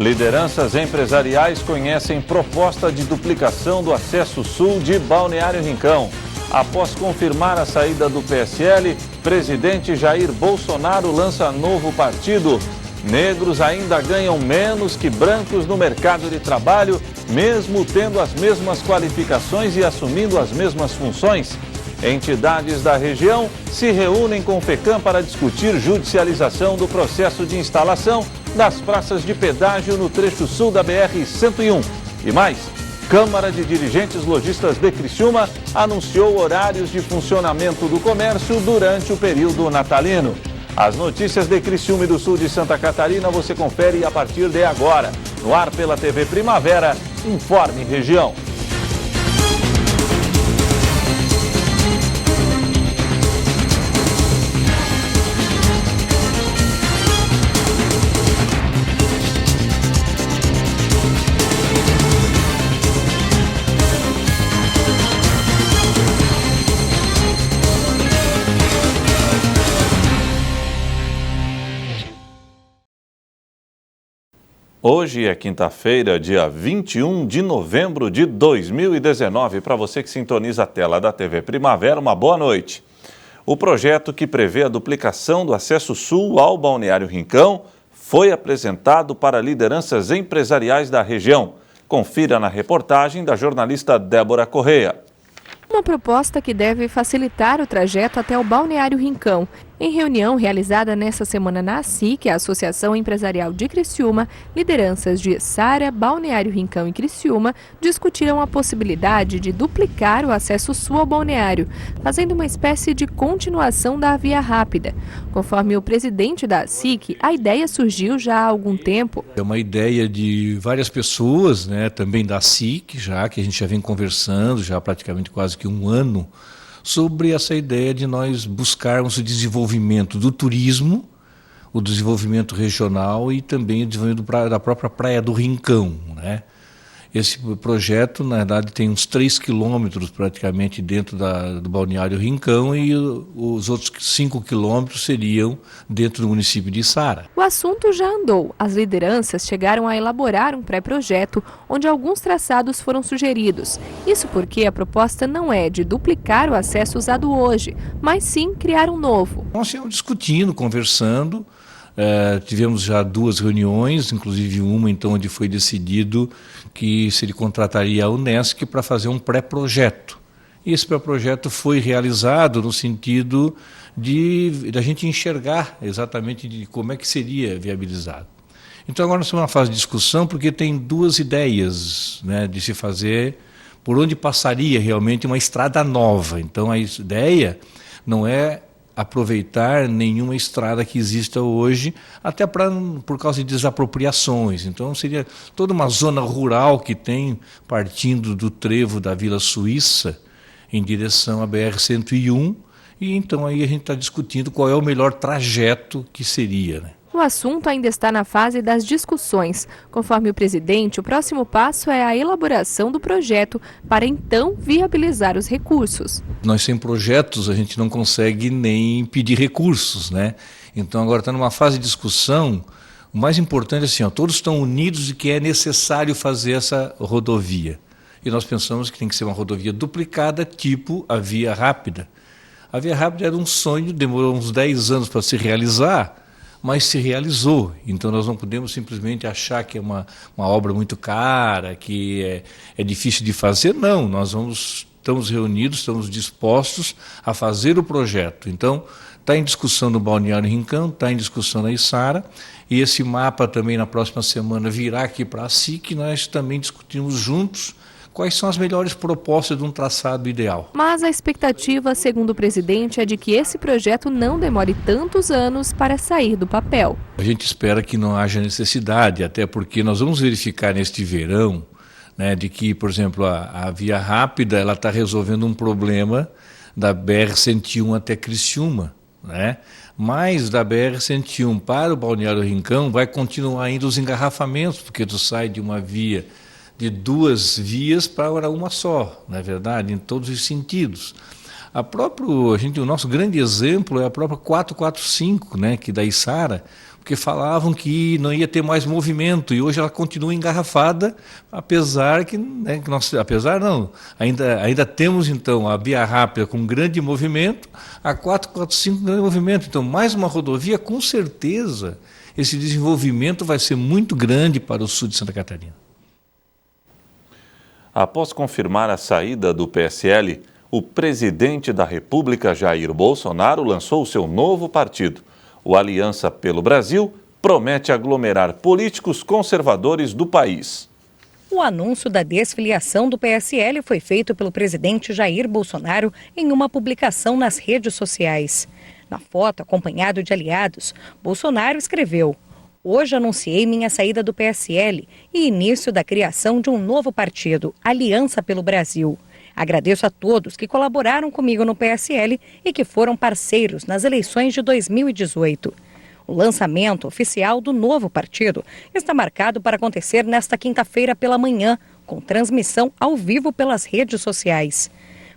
Lideranças empresariais conhecem proposta de duplicação do acesso sul de Balneário Rincão. Após confirmar a saída do PSL, presidente Jair Bolsonaro lança novo partido. Negros ainda ganham menos que brancos no mercado de trabalho, mesmo tendo as mesmas qualificações e assumindo as mesmas funções. Entidades da região se reúnem com o FECAM para discutir judicialização do processo de instalação das praças de pedágio no trecho sul da BR-101. E mais, Câmara de Dirigentes Lojistas de Criciúma anunciou horários de funcionamento do comércio durante o período natalino. As notícias de Criciúma e do sul de Santa Catarina você confere a partir de agora. No ar pela TV Primavera, Informe Região. Hoje é quinta-feira, dia 21 de novembro de 2019. Para você que sintoniza a tela da TV Primavera, uma boa noite. O projeto que prevê a duplicação do acesso sul ao Balneário Rincão foi apresentado para lideranças empresariais da região. Confira na reportagem da jornalista Débora Correia. Uma proposta que deve facilitar o trajeto até o Balneário Rincão. Em reunião realizada nesta semana na ASIC, a Associação Empresarial de Criciúma, lideranças de Sara, Balneário Rincão e Criciúma discutiram a possibilidade de duplicar o acesso sul ao balneário, fazendo uma espécie de continuação da via rápida. Conforme o presidente da ASIC, a ideia surgiu já há algum tempo. É uma ideia de várias pessoas, também da ASIC, já que a gente já vem conversando, já há praticamente quase que um ano, sobre essa ideia de nós buscarmos o desenvolvimento do turismo, o desenvolvimento regional e também o desenvolvimento da própria Praia do Rincão, Esse projeto, na verdade, tem uns 3 quilômetros praticamente dentro do Balneário Rincão e os outros 5 quilômetros seriam dentro do município de Sara. O assunto já andou. As lideranças chegaram a elaborar um pré-projeto onde alguns traçados foram sugeridos. Isso porque a proposta não é de duplicar o acesso usado hoje, mas sim criar um novo. Nós estamos discutindo, conversando. Tivemos já 2 reuniões, inclusive uma então onde foi decidido que se ele contrataria a Unesc para fazer um pré-projeto. E esse pré-projeto foi realizado no sentido de a gente enxergar exatamente de como é que seria viabilizado. Então agora nós estamos na fase de discussão porque tem 2 ideias de se fazer por onde passaria realmente uma estrada nova. Então a ideia não é aproveitar nenhuma estrada que exista hoje, até por causa de desapropriações. Então seria toda uma zona rural que tem, partindo do trevo da Vila Suíça, em direção à BR-101, e então aí a gente está discutindo qual é o melhor trajeto que seria, O assunto ainda está na fase das discussões. Conforme o presidente, o próximo passo é a elaboração do projeto para então viabilizar os recursos. Nós sem projetos a gente não consegue nem pedir recursos, Então agora está numa fase de discussão. O mais importante é assim, todos estão unidos de que é necessário fazer essa rodovia. E nós pensamos que tem que ser uma rodovia duplicada, tipo a Via Rápida. A Via Rápida era um sonho, demorou uns 10 anos para se realizar, mas se realizou. Então nós não podemos simplesmente achar que é uma obra muito cara, que é difícil de fazer. Não, nós estamos reunidos, estamos dispostos a fazer o projeto. Então está em discussão no Balneário Rincão, está em discussão na Içara, e esse mapa também na próxima semana virá aqui para a SIC, nós também discutimos juntos quais são as melhores propostas de um traçado ideal. Mas a expectativa, segundo o presidente, é de que esse projeto não demore tantos anos para sair do papel. A gente espera que não haja necessidade, até porque nós vamos verificar neste verão, de que, por exemplo, a Via Rápida ela está resolvendo um problema da BR-101 até Criciúma, Mas da BR-101 para o Balneário Rincão vai continuar ainda os engarrafamentos, porque tu sai de uma via de 2 vias para uma só, não é verdade? Em todos os sentidos. O nosso grande exemplo é a própria 445, que da Içara, porque falavam que não ia ter mais movimento e hoje ela continua engarrafada, apesar que, né, ainda temos então a Via Rápida com grande movimento, a 445 com grande movimento. Então, mais uma rodovia, com certeza, esse desenvolvimento vai ser muito grande para o sul de Santa Catarina. Após confirmar a saída do PSL, o presidente da República, Jair Bolsonaro, lançou o seu novo partido. O Aliança pelo Brasil promete aglomerar políticos conservadores do país. O anúncio da desfiliação do PSL foi feito pelo presidente Jair Bolsonaro em uma publicação nas redes sociais. Na foto, acompanhado de aliados, Bolsonaro escreveu: "Hoje anunciei minha saída do PSL e início da criação de um novo partido, Aliança pelo Brasil. Agradeço a todos que colaboraram comigo no PSL e que foram parceiros nas eleições de 2018. O lançamento oficial do novo partido está marcado para acontecer nesta quinta-feira pela manhã, com transmissão ao vivo pelas redes sociais.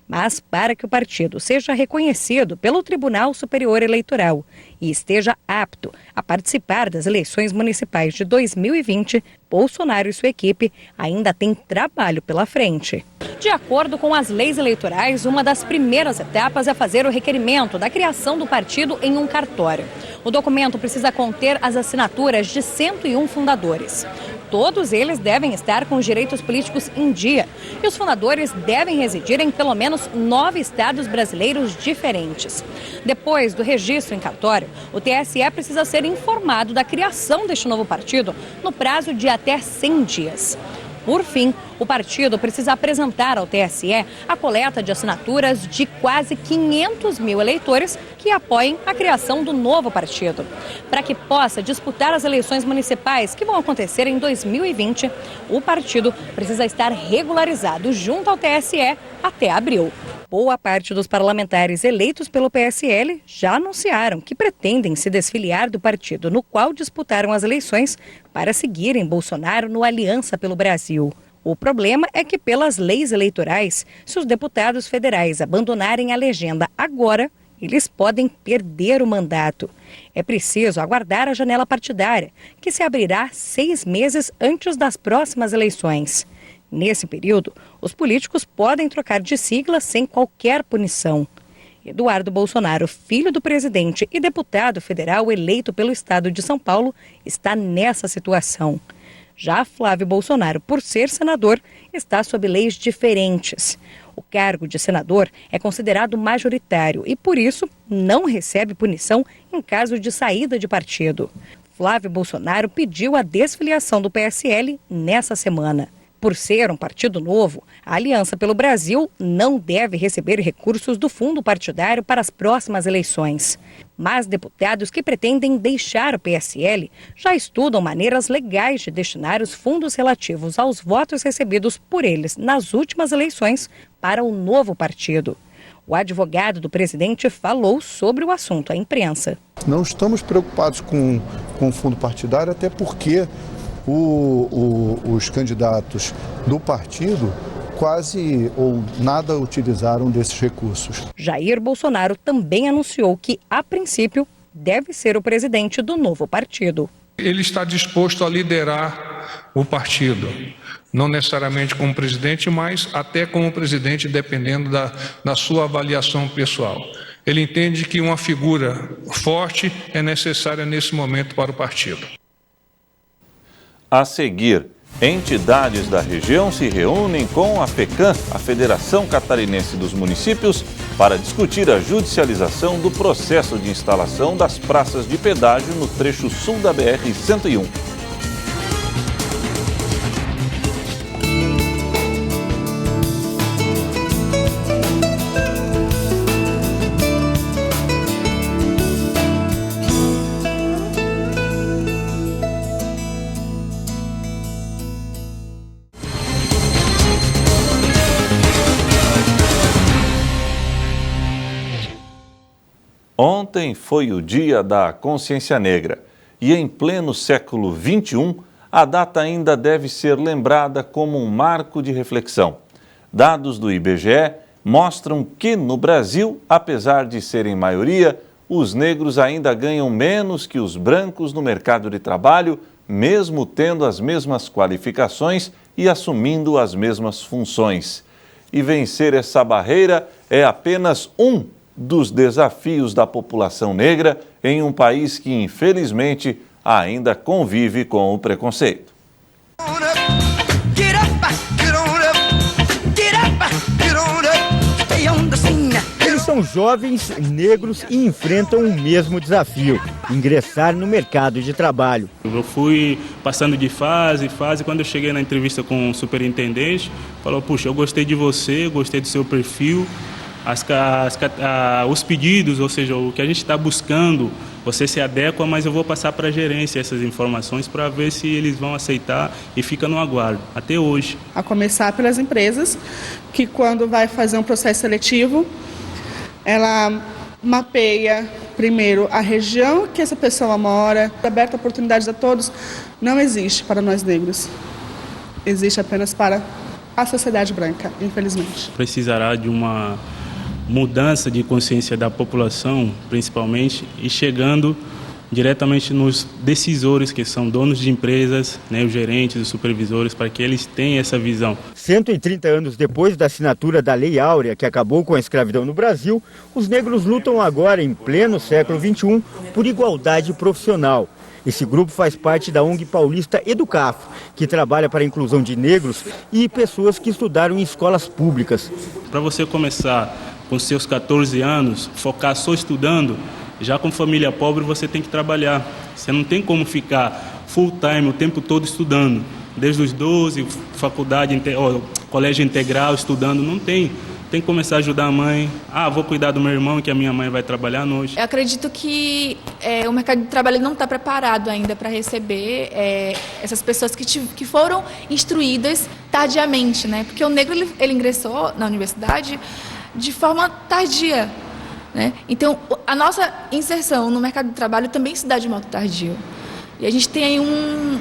Mas para que o partido seja reconhecido pelo Tribunal Superior Eleitoral e esteja apto a participar das eleições municipais de 2020, Bolsonaro e sua equipe ainda têm trabalho pela frente. De acordo com as leis eleitorais, uma das primeiras etapas é fazer o requerimento da criação do partido em um cartório. O documento precisa conter as assinaturas de 101 fundadores. Todos eles devem estar com os direitos políticos em dia e os fundadores devem residir em pelo menos 9 estados brasileiros diferentes. Depois do registro em cartório, o TSE precisa ser informado da criação deste novo partido no prazo de até 100 dias. Por fim, o partido precisa apresentar ao TSE a coleta de assinaturas de quase 500 mil eleitores que apoiem a criação do novo partido. Para que possa disputar as eleições municipais que vão acontecer em 2020, o partido precisa estar regularizado junto ao TSE até abril. Boa parte dos parlamentares eleitos pelo PSL já anunciaram que pretendem se desfiliar do partido no qual disputaram as eleições para seguirem Bolsonaro no Aliança pelo Brasil. O problema é que, pelas leis eleitorais, se os deputados federais abandonarem a legenda agora, eles podem perder o mandato. É preciso aguardar a janela partidária, que se abrirá 6 meses antes das próximas eleições. Nesse período, os políticos podem trocar de sigla sem qualquer punição. Eduardo Bolsonaro, filho do presidente e deputado federal eleito pelo estado de São Paulo, está nessa situação. Já Flávio Bolsonaro, por ser senador, está sob leis diferentes. O cargo de senador é considerado majoritário e, por isso, não recebe punição em caso de saída de partido. Flávio Bolsonaro pediu a desfiliação do PSL nessa semana. Por ser um partido novo, a Aliança pelo Brasil não deve receber recursos do fundo partidário para as próximas eleições. Mas deputados que pretendem deixar o PSL já estudam maneiras legais de destinar os fundos relativos aos votos recebidos por eles nas últimas eleições para o novo partido. O advogado do presidente falou sobre o assunto à imprensa. Não estamos preocupados com o fundo partidário, até porque os candidatos do partido quase ou nada utilizaram desses recursos. Jair Bolsonaro também anunciou que, a princípio, deve ser o presidente do novo partido. Ele está disposto a liderar o partido, não necessariamente como presidente, mas até como presidente, dependendo da sua avaliação pessoal. Ele entende que uma figura forte é necessária nesse momento para o partido. A seguir, entidades da região se reúnem com a FECAM, a Federação Catarinense dos Municípios, para discutir a judicialização do processo de instalação das praças de pedágio no trecho sul da BR-101. Ontem foi o Dia da Consciência Negra e, em pleno século XXI, a data ainda deve ser lembrada como um marco de reflexão. Dados do IBGE mostram que, no Brasil, apesar de serem maioria, os negros ainda ganham menos que os brancos no mercado de trabalho, mesmo tendo as mesmas qualificações e assumindo as mesmas funções. E vencer essa barreira é apenas um dos desafios da população negra em um país que, infelizmente, ainda convive com o preconceito. Eles são jovens, negros e enfrentam o mesmo desafio: ingressar no mercado de trabalho. Eu fui passando de fase, quando eu cheguei na entrevista com o superintendente, falou: puxa, eu gostei de você, gostei do seu perfil, os pedidos, ou seja, o que a gente está buscando, você se adequa, mas eu vou passar para a gerência essas informações para ver se eles vão aceitar e fica no aguardo, até hoje. A começar pelas empresas, que quando vai fazer um processo seletivo, ela mapeia primeiro a região que essa pessoa mora. Aberta oportunidades a todos não existe para nós negros, existe apenas para a sociedade branca, infelizmente. Precisará de uma mudança de consciência da população, principalmente, e chegando diretamente nos decisores, que são donos de empresas, né, os gerentes, os supervisores, para que eles tenham essa visão. 130 anos depois da assinatura da Lei Áurea, que acabou com a escravidão no Brasil, os negros lutam agora, em pleno século XXI, por igualdade profissional. Esse grupo faz parte da ONG paulista Educafro, que trabalha para a inclusão de negros e pessoas que estudaram em escolas públicas. Para você começar com seus 14 anos, focar só estudando, já com família pobre você tem que trabalhar. Você não tem como ficar full time o tempo todo estudando. Desde os 12, faculdade, colégio integral, estudando, não tem. Tem que começar a ajudar a mãe. Vou cuidar do meu irmão, que a minha mãe vai trabalhar à noite. Eu acredito que o mercado de trabalho não está preparado ainda para receber essas pessoas que foram instruídas tardiamente, né? Porque o negro ele ingressou na universidade de forma tardia, né? Então, a nossa inserção no mercado de trabalho também se dá de modo tardio. E a gente tem aí um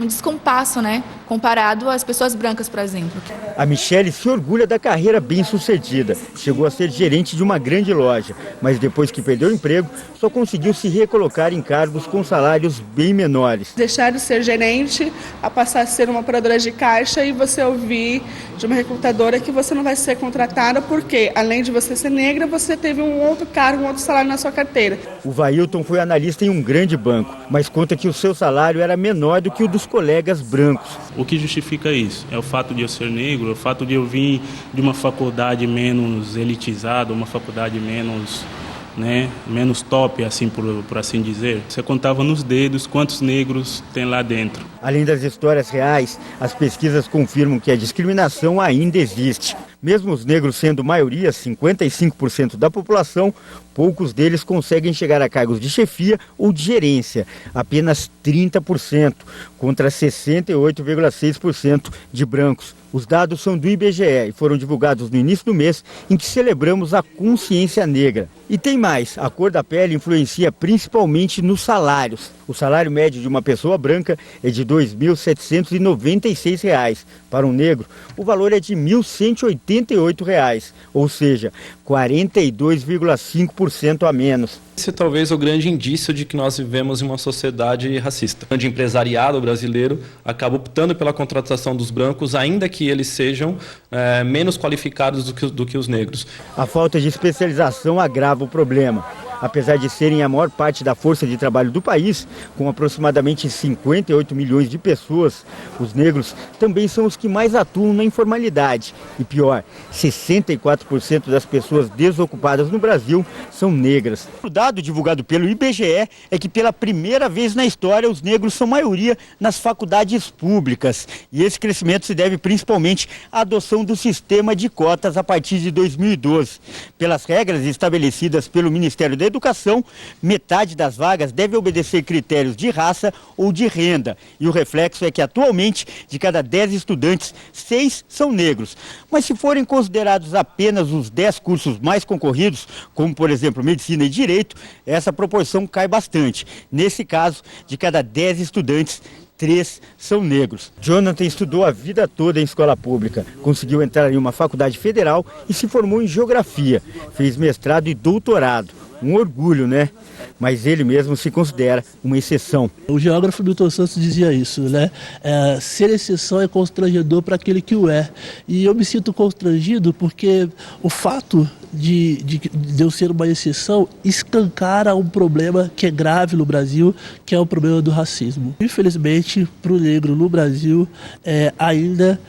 descompasso, né, comparado às pessoas brancas, por exemplo. A Michele se orgulha da carreira bem-sucedida. Chegou a ser gerente de uma grande loja, mas depois que perdeu o emprego, só conseguiu se recolocar em cargos com salários bem menores. Deixar de ser gerente a passar a ser uma operadora de caixa e você ouvir de uma recrutadora que você não vai ser contratada porque, além de você ser negra, você teve um outro cargo, um outro salário na sua carteira. O Vailton foi analista em um grande banco, mas conta que o seu salário era menor do que o dos colegas brancos. O que justifica isso? É o fato de eu ser negro, é o fato de eu vir de uma faculdade menos elitizada, uma faculdade menos top, assim por assim dizer. Você contava nos dedos quantos negros tem lá dentro. Além das histórias reais, as pesquisas confirmam que a discriminação ainda existe. Mesmo os negros sendo maioria, 55% da população, poucos deles conseguem chegar a cargos de chefia ou de gerência, apenas 30%, contra 68,6% de brancos. Os dados são do IBGE e foram divulgados no início do mês, em que celebramos a consciência negra. E tem mais, a cor da pele influencia principalmente nos salários. O salário médio de uma pessoa branca é de R$ 2.796. Para um negro, o valor é de R$ 1.188, ou seja, 42,5% a menos. Esse talvez é o grande indício de que nós vivemos em uma sociedade racista. O grande empresariado brasileiro acaba optando pela contratação dos brancos, ainda que eles sejam menos qualificados do que os negros. A falta de especialização agrava o problema. Apesar de serem a maior parte da força de trabalho do país, com aproximadamente 58 milhões de pessoas, os negros também são os que mais atuam na informalidade. E pior, 64% das pessoas desocupadas no Brasil são negras. O dado divulgado pelo IBGE é que pela primeira vez na história os negros são maioria nas faculdades públicas. E esse crescimento se deve principalmente à adoção do sistema de cotas a partir de 2012. Pelas regras estabelecidas pelo Ministério da Educação, metade das vagas deve obedecer critérios de raça ou de renda. E o reflexo é que atualmente, de cada 10 estudantes, 6 são negros. Mas se forem considerados apenas os 10 cursos mais concorridos, como por exemplo Medicina e Direito, essa proporção cai bastante. Nesse caso, de cada 10 estudantes, 3 são negros. Jonathan estudou a vida toda em escola pública, conseguiu entrar em uma faculdade federal e se formou em geografia. Fez mestrado e doutorado. Um orgulho, né? Mas ele mesmo se considera uma exceção. O geógrafo Milton Santos dizia isso, né? Ser exceção é constrangedor para aquele que o é. E eu me sinto constrangido porque o fato de eu ser uma exceção escancara um problema que é grave no Brasil, que é o problema do racismo. Infelizmente, para o negro no Brasil, ainda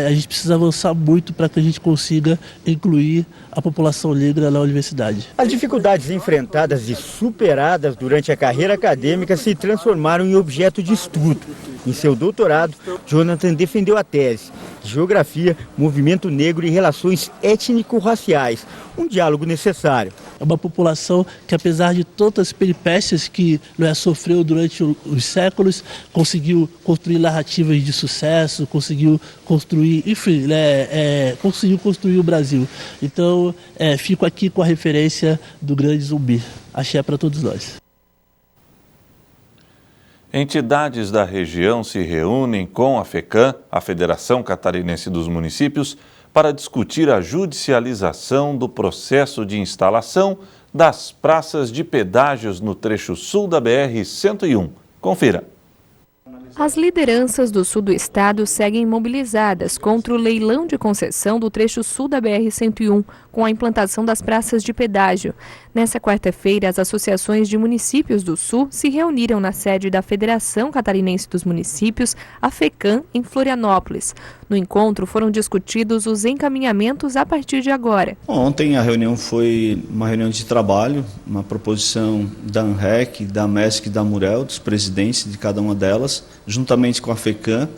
a gente precisa avançar muito para que a gente consiga incluir a população negra na universidade. As dificuldades enfrentadas e superadas durante a carreira acadêmica se transformaram em objeto de estudo. Em seu doutorado, Jonathan defendeu a tese Geografia, Movimento Negro e Relações Étnico-Raciais, um diálogo necessário. É uma população que, apesar de tantas peripécias que sofreu durante os séculos, conseguiu construir narrativas de sucesso, conseguiu construir, enfim, conseguiu construir o Brasil. Então, fico aqui com a referência do grande Zumbi. Axé para todos nós. Entidades da região se reúnem com a FECAM, a Federação Catarinense dos Municípios, para discutir a judicialização do processo de instalação das praças de pedágios no trecho sul da BR-101. Confira. As lideranças do sul do estado seguem mobilizadas contra o leilão de concessão do trecho sul da BR-101, com a implantação das praças de pedágio. Nessa quarta-feira, as associações de municípios do sul se reuniram na sede da Federação Catarinense dos Municípios, a FECAM, em Florianópolis. No encontro foram discutidos os encaminhamentos a partir de agora. Ontem a reunião foi uma reunião de trabalho, uma proposição da ANREC, da MESC e da MUREL, dos presidentes de cada uma delas, juntamente com a FECAM.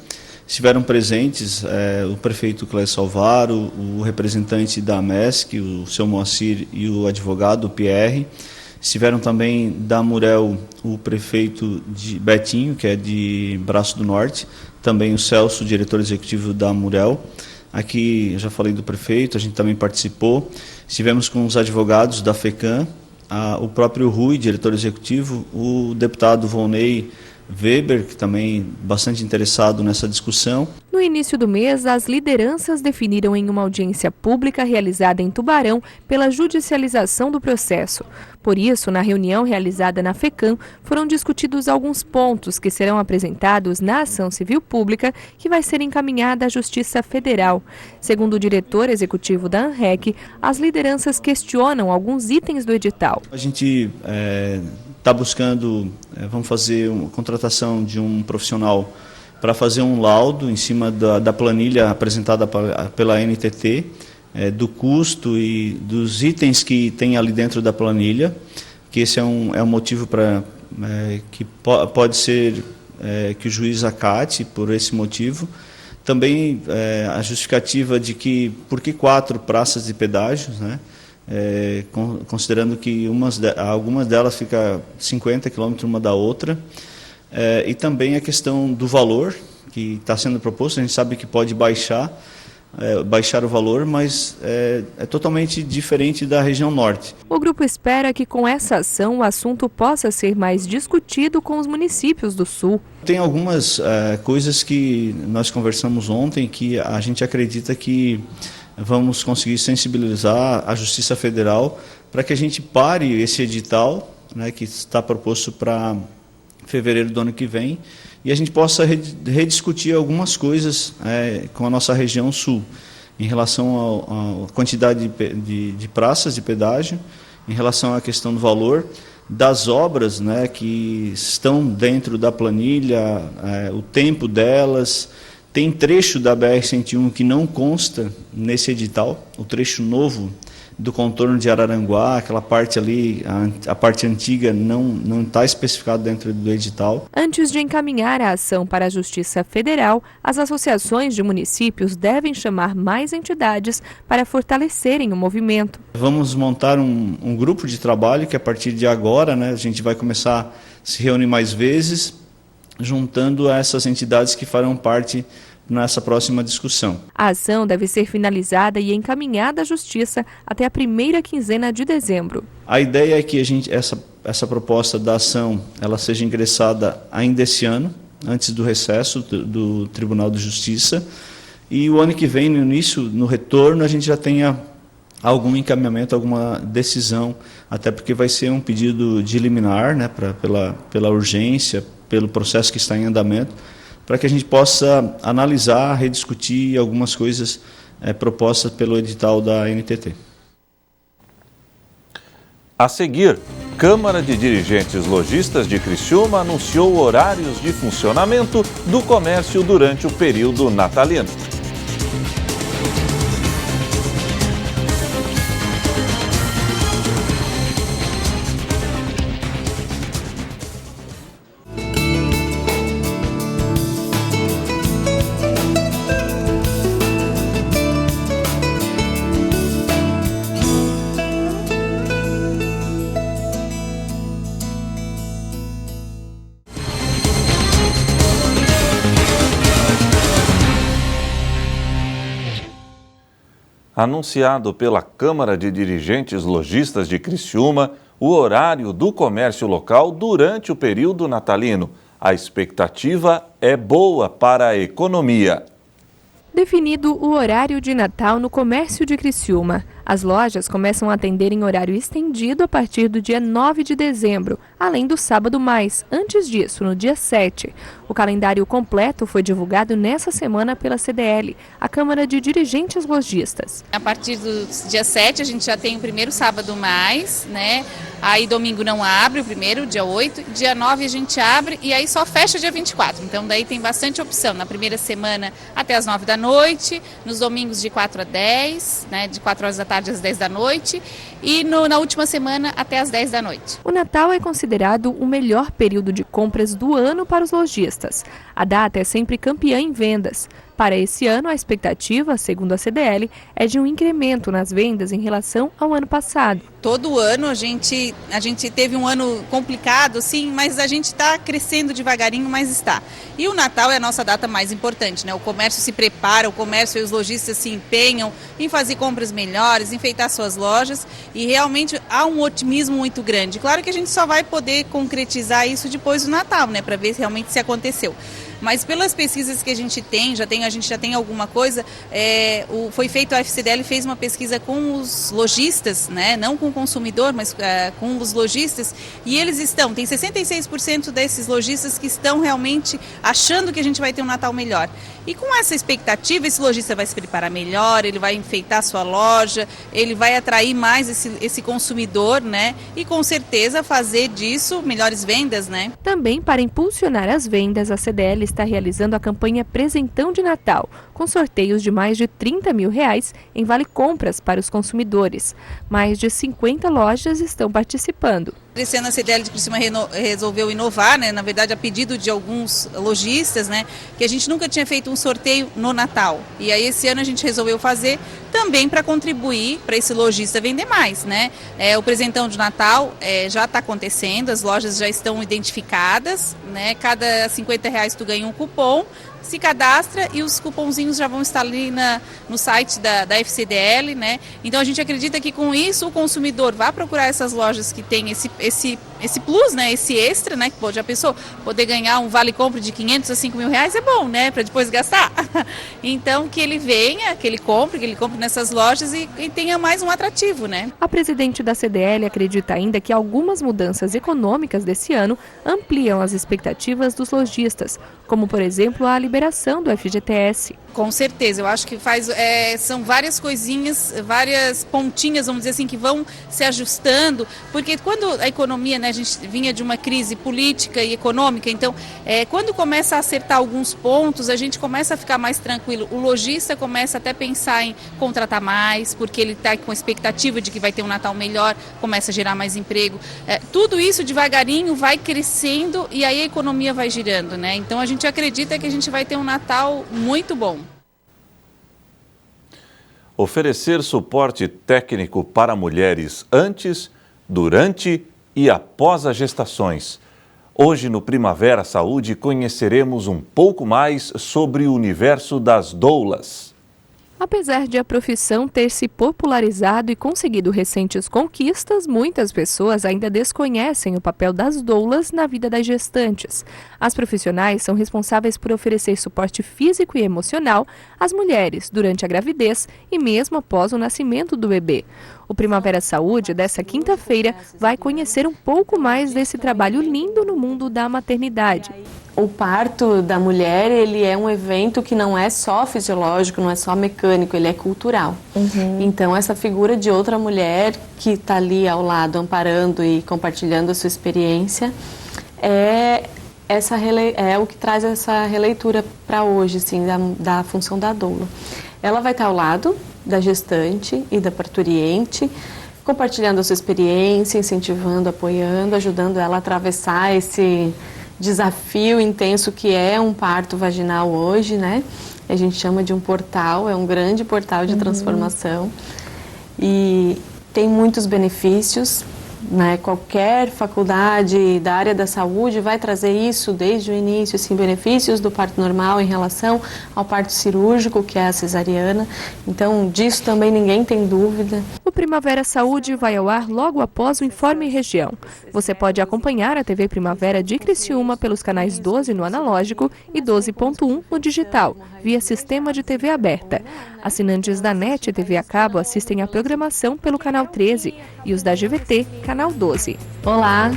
Estiveram presentes o prefeito Clécio Salvaro, o representante da MESC, o seu Moacir, e o advogado, o Pierre. Estiveram também da MUREL o prefeito de Betinho, que é de Braço do Norte, também o Celso, diretor executivo da MUREL. Aqui eu já falei do prefeito, a gente também participou. Estivemos com os advogados da FECAM, o próprio Rui, diretor executivo, o deputado Volney Weber, que também bastante interessado nessa discussão. No início do mês, as lideranças definiram em uma audiência pública realizada em Tubarão pela judicialização do processo. Por isso, na reunião realizada na FECAM, foram discutidos alguns pontos que serão apresentados na ação civil pública que vai ser encaminhada à Justiça Federal. Segundo o diretor executivo da ANREC, as lideranças questionam alguns itens do edital. A gente está buscando, vamos fazer uma contratação de um profissional para fazer um laudo em cima da planilha apresentada pela NTT, do custo e dos itens que tem ali dentro da planilha, que esse é um motivo que pode ser que o juiz acate por esse motivo. Também a justificativa de que, por que 4 praças de pedágios, né? Considerando que algumas delas ficam 50 quilômetros uma da outra, e também a questão do valor que está sendo proposto. A gente sabe que pode baixar o valor, mas é totalmente diferente da região norte. O grupo espera que com essa ação o assunto possa ser mais discutido com os municípios do sul. Tem algumas coisas que nós conversamos ontem que a gente acredita que vamos conseguir sensibilizar a Justiça Federal para que a gente pare esse edital, né, que está proposto para fevereiro do ano que vem, e a gente possa rediscutir algumas coisas com a nossa região sul, em relação à quantidade de praças de pedágio, em relação à questão do valor, das obras, né, que estão dentro da planilha, o tempo delas. Tem trecho da BR-101 que não consta nesse edital, o trecho novo do contorno de Araranguá, aquela parte ali, a parte antiga, não está especificado dentro do edital. Antes de encaminhar a ação para a Justiça Federal, as associações de municípios devem chamar mais entidades para fortalecerem o movimento. Vamos montar um grupo de trabalho que a partir de agora, né, a gente vai começar a se reunir mais vezes, juntando essas entidades que farão parte nessa próxima discussão. A ação deve ser finalizada e encaminhada à Justiça até a primeira quinzena de dezembro. A ideia é que essa proposta da ação ela seja ingressada ainda esse ano, antes do recesso do Tribunal de Justiça. E o ano que vem, no início, no retorno, a gente já tenha algum encaminhamento, alguma decisão, até porque vai ser um pedido de liminar, né, pela urgência, pelo processo que está em andamento, para que a gente possa analisar, rediscutir algumas coisas propostas pelo edital da NTT. A seguir, Câmara de Dirigentes Lojistas de Criciúma anunciou horários de funcionamento do comércio durante o período natalino. Anunciado pela Câmara de Dirigentes Lojistas de Criciúma, o horário do comércio local durante o período natalino. A expectativa é boa para a economia. Definido o horário de Natal no comércio de Criciúma. As lojas começam a atender em horário estendido a partir do dia 9 de dezembro, além do sábado mais, antes disso, no dia 7. O calendário completo foi divulgado nessa semana pela CDL, a Câmara de Dirigentes Lojistas. A partir do dia 7 a gente já tem o primeiro sábado mais, né? Aí domingo não abre, o primeiro, dia 8, dia 9 a gente abre e aí só fecha dia 24. Então daí tem bastante opção, na primeira semana até as 9 da noite, nos domingos de 4 a 10, né? De 4 horas da tarde às 10 da noite e na última semana até às 10 da noite. O Natal é considerado o melhor período de compras do ano para os lojistas. A data é sempre campeã em vendas. Para esse ano, a expectativa, segundo a CDL, é de um incremento nas vendas em relação ao ano passado. Todo ano a gente teve um ano complicado, sim, mas a gente está crescendo devagarinho, mas está. E o Natal é a nossa data mais importante, né? O comércio se prepara, o comércio e os lojistas se empenham em fazer compras melhores, enfeitar suas lojas e realmente há um otimismo muito grande. Claro que a gente só vai poder concretizar isso depois do Natal, né? Para ver realmente se aconteceu. Mas pelas pesquisas que a gente já tem alguma coisa, foi feito, a FCDL fez uma pesquisa com os lojistas, né, não com o consumidor, mas com os lojistas, e eles tem 66% desses lojistas que estão realmente achando que a gente vai ter um Natal melhor. E com essa expectativa, esse lojista vai se preparar melhor, ele vai enfeitar a sua loja, ele vai atrair mais esse consumidor, né, e com certeza fazer disso melhores vendas, né. Também para impulsionar as vendas, a CDL está realizando a campanha Presentão de Natal, com sorteios de mais de R$30 mil em vale-compras para os consumidores. Mais de 50 lojas estão participando. Esse ano a CDL de Criciúma resolveu inovar, né? Na verdade a pedido de alguns lojistas, né? Que a gente nunca tinha feito um sorteio no Natal. E aí esse ano a gente resolveu fazer também para contribuir para esse lojista vender mais, né? O presentão de Natal já está acontecendo, as lojas já estão identificadas, né? Cada R$50 tu ganha um cupom, se cadastra e os cupomzinhos já vão estar ali no site da FCDL, né? Então a gente acredita que com isso o consumidor vai procurar essas lojas que tem esse plus, né? Esse extra, né? Que já pensou, poder ganhar um vale-compra de R$500 a R$5 mil é bom, né? Para depois gastar. Então que ele venha, que ele compre nessas lojas e tenha mais um atrativo, né? A presidente da CDL acredita ainda que algumas mudanças econômicas desse ano ampliam as expectativas dos lojistas, como por exemplo a liberação do FGTS. Com certeza, eu acho que são várias coisinhas, várias pontinhas, vamos dizer assim, que vão se ajustando, porque quando a economia, né, a gente vinha de uma crise política e econômica, então quando começa a acertar alguns pontos, a gente começa a ficar mais tranquilo, o lojista começa até a pensar em contratar mais, porque ele está com a expectativa de que vai ter um Natal melhor, começa a gerar mais emprego, tudo isso devagarinho vai crescendo e aí a economia vai girando, né? Então a gente acredita que a gente vai ter um Natal muito bom. Oferecer suporte técnico para mulheres antes, durante e após as gestações. Hoje no Primavera Saúde conheceremos um pouco mais sobre o universo das doulas. Apesar de a profissão ter se popularizado e conseguido recentes conquistas, muitas pessoas ainda desconhecem o papel das doulas na vida das gestantes. As profissionais são responsáveis por oferecer suporte físico e emocional às mulheres durante a gravidez e mesmo após o nascimento do bebê. O Primavera Saúde, dessa quinta-feira, vai conhecer um pouco mais desse trabalho lindo no mundo da maternidade. O parto da mulher, ele é um evento que não é só fisiológico, não é só mecânico, ele é cultural. Então, essa figura de outra mulher que está ali ao lado, amparando e compartilhando a sua experiência, é o que traz essa releitura para hoje, assim, da função da doula. Ela vai estar ao lado da gestante e da parturiente, compartilhando a sua experiência, incentivando, apoiando, ajudando ela a atravessar esse desafio intenso que é um parto vaginal hoje, né? A gente chama de um portal, é um grande portal de transformação e tem muitos benefícios, né? Qualquer faculdade da área da saúde vai trazer isso desde o início, assim, benefícios do parto normal em relação ao parto cirúrgico, que é a cesariana. Então, disso também ninguém tem dúvida. O Primavera Saúde vai ao ar logo após o Informe Região. Você pode acompanhar a TV Primavera de Criciúma pelos canais 12 no analógico e 12.1 no digital, via sistema de TV aberta. Assinantes da NET TV a cabo assistem à programação pelo canal 13 e os da GVT, canal 12. Olá,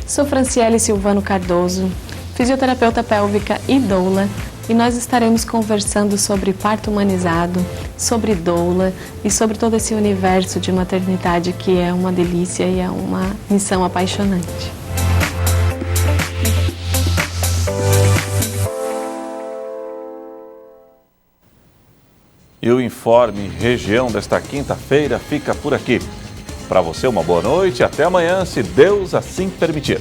sou Franciele Silvano Cardoso, fisioterapeuta pélvica e doula, e nós estaremos conversando sobre parto humanizado, sobre doula e sobre todo esse universo de maternidade que é uma delícia e é uma missão apaixonante. E o Informe Região desta quinta-feira fica por aqui. Para você, uma boa noite e até amanhã, se Deus assim permitir.